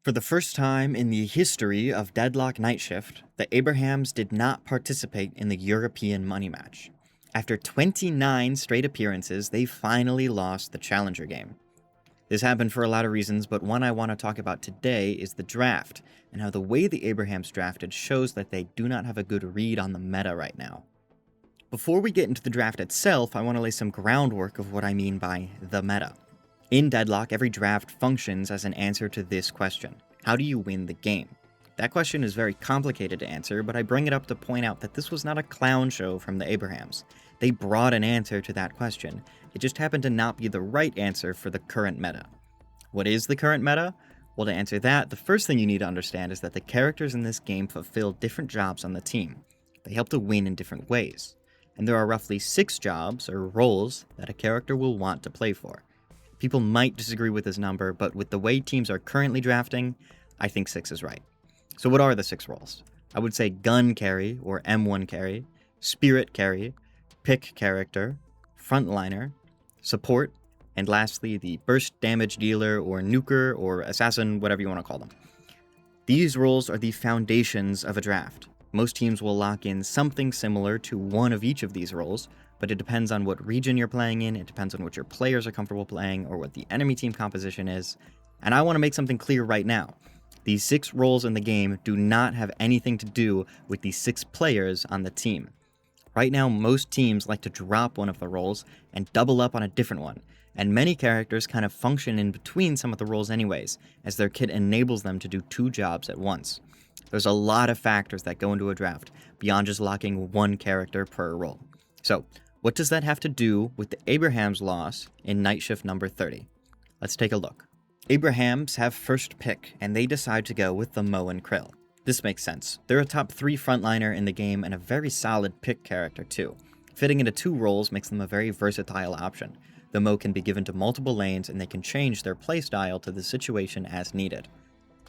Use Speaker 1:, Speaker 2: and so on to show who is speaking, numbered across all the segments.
Speaker 1: For the first time in the history of Deadlock Night Shift, the Abrahams did not participate in the European money match. After 29 straight appearances, they finally lost the Challenger game. This happened for a lot of reasons, but one I want to talk about today is the draft, and how the way the Abrahams drafted shows that they do not have a good read on the meta right now. Before we get into the draft itself, I want to lay some groundwork of what I mean by the meta. In Deadlock, every draft functions as an answer to this question: how do you win the game? That question is very complicated to answer, but I bring it up to point out that this was not a clown show from the Abrahams. They brought an answer to that question. It just happened to not be the right answer for the current meta. What is the current meta? Well, to answer that, the first thing you need to understand is that the characters in this game fulfill different jobs on the team. They help to win in different ways. And there are roughly 6 jobs, or roles, that a character will want to play for. People might disagree with this number, but with the way teams are currently drafting, I think 6 is right. So what are the 6 roles? I would say gun carry, or M1 carry, spirit carry, pick character, frontliner, support, and lastly the burst damage dealer, or nuker, or assassin, whatever you want to call them. These roles are the foundations of a draft. Most teams will lock in something similar to one of each of these roles, but it depends on what region you're playing in, it depends on what your players are comfortable playing, or what the enemy team composition is. And I want to make something clear right now. These 6 roles in the game do not have anything to do with the 6 players on the team. Right now, most teams like to drop one of the roles and double up on a different one, and many characters kind of function in between some of the roles anyways, as their kit enables them to do 2 jobs at once. There's a lot of factors that go into a draft, beyond just locking one character per role. So, what does that have to do with the Abrahams loss in Night Shift number 30? Let's take a look. Abrahams have first pick, and they decide to go with the Mo and Krill. This makes sense. They're a top 3 frontliner in the game and a very solid pick character too. Fitting into 2 roles makes them a very versatile option. The Mo can be given to multiple lanes and they can change their playstyle to the situation as needed.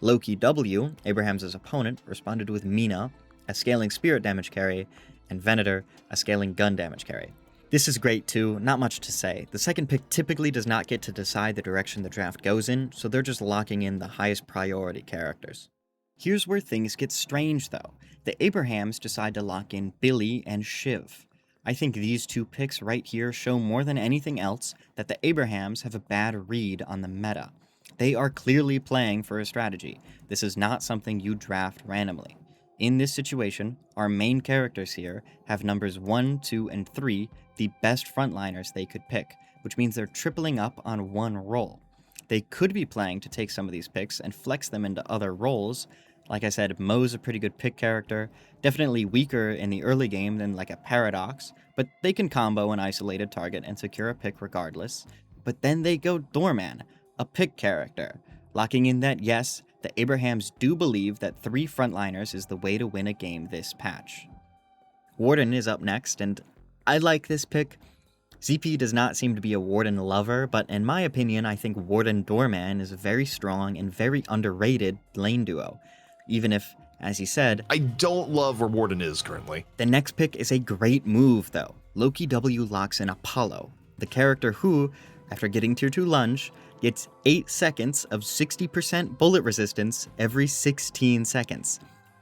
Speaker 1: Loki W, Abrahams' opponent, responded with Mina, a scaling spirit damage carry, and Venator, a scaling gun damage carry. This is great too, not much to say. The second pick typically does not get to decide the direction the draft goes in, so they're just locking in the highest priority characters. Here's where things get strange though. The Abrahams decide to lock in Billy and Shiv. I think these 2 picks right here show more than anything else that the Abrahams have a bad read on the meta. They are clearly playing for a strategy. This is not something you draft randomly. In this situation, our main characters here have numbers 1, 2, and 3, the best frontliners they could pick, which means they're tripling up on one role. They could be playing to take some of these picks and flex them into other roles. Like I said, Mo's a pretty good pick character, definitely weaker in the early game than like a Paradox, but they can combo an isolated target and secure a pick regardless. But then they go Doorman, a pick character, locking in that yes, the Abrahams do believe that 3 frontliners is the way to win a game this patch. Warden is up next, and I like this pick. ZP does not seem to be a Warden lover, but in my opinion, I think Warden Doorman is a very strong and very underrated lane duo. Even if, as he said,
Speaker 2: I don't love where Warden is currently.
Speaker 1: The next pick is a great move though. Loki W locks in Apollo, the character who, after getting tier 2 lunge, gets 8 seconds of 60% bullet resistance every 16 seconds.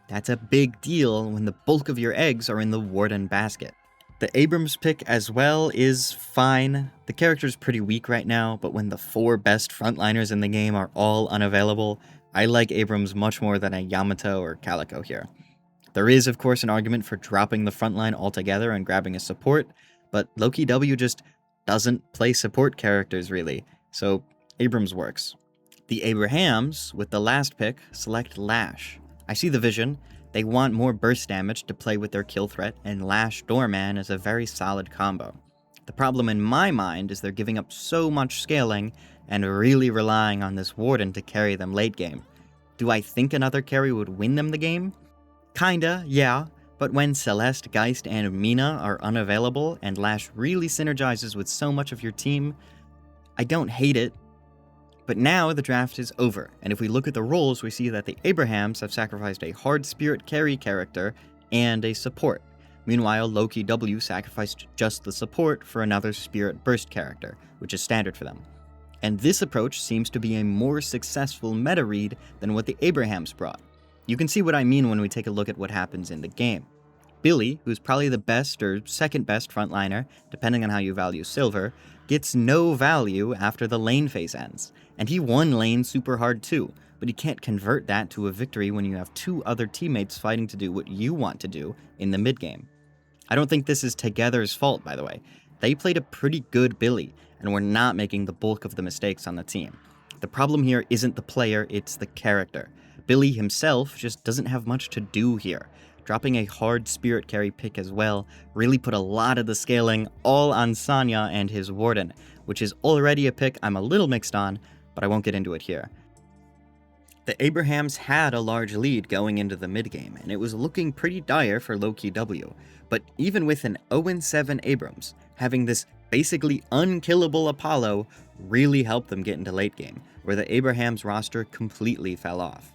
Speaker 1: That's a big deal when the bulk of your eggs are in the Warden basket. The Abrams pick as well is fine. The character's pretty weak right now, but when the 4 best frontliners in the game are all unavailable, I like Abrams much more than a Yamato or Calico here. There is of course an argument for dropping the frontline altogether and grabbing a support, but Loki W just doesn't play support characters really, so Abrams works. The Abrahams, with the last pick, select Lash. I see the vision. They want more burst damage to play with their kill threat, and Lash Doorman is a very solid combo. The problem in my mind is they're giving up so much scaling and really relying on this Warden to carry them late game. Do I think another carry would win them the game? Kinda, yeah, but when Celeste, Geist, and Mina are unavailable and Lash really synergizes with so much of your team, I don't hate it. But now the draft is over, and if we look at the roles, we see that the Abrahams have sacrificed a hard spirit carry character and a support. Meanwhile, Loki W sacrificed just the support for another spirit burst character, which is standard for them. And this approach seems to be a more successful meta read than what the Abrahams brought. You can see what I mean when we take a look at what happens in the game. Billy, who's probably the best or second best frontliner, depending on how you value silver, gets no value after the lane phase ends. And he won lane super hard too, but he can't convert that to a victory when you have two other teammates fighting to do what you want to do in the mid game. I don't think this is Together's fault, by the way. They played a pretty good Billy, and were not making the bulk of the mistakes on the team. The problem here isn't the player, it's the character. Billy himself just doesn't have much to do here. Dropping a hard spirit carry pick as well really put a lot of the scaling all on Sanya and his Warden, which is already a pick I'm a little mixed on, but I won't get into it here. The Abrahams had a large lead going into the mid-game, and it was looking pretty dire for low-key W, but even with an 0-7 Abrams, having this basically unkillable Apollo really helped them get into late game, where the Abrahams roster completely fell off.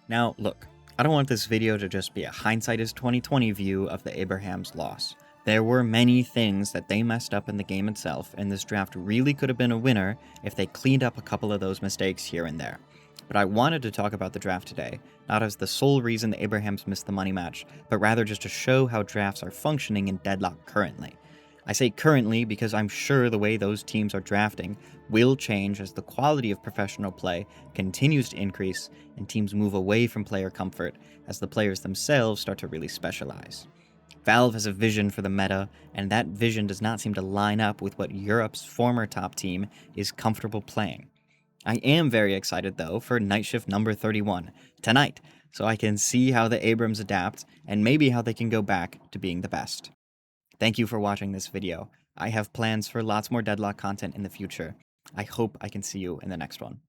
Speaker 1: Now, look, I don't want this video to just be a hindsight is 2020 view of the Abrahams' loss. There were many things that they messed up in the game itself, and this draft really could have been a winner if they cleaned up a couple of those mistakes here and there. But I wanted to talk about the draft today, not as the sole reason the Abrahams missed the money match, but rather just to show how drafts are functioning in Deadlock currently. I say currently because I'm sure the way those teams are drafting will change as the quality of professional play continues to increase and teams move away from player comfort as the players themselves start to really specialize. Valve has a vision for the meta, and that vision does not seem to line up with what Europe's former top team is comfortable playing. I am very excited, though, for Night Shift number 31, tonight, so I can see how the Abrams adapt, and maybe how they can go back to being the best. Thank you for watching this video. I have plans for lots more Deadlock content in the future. I hope I can see you in the next one.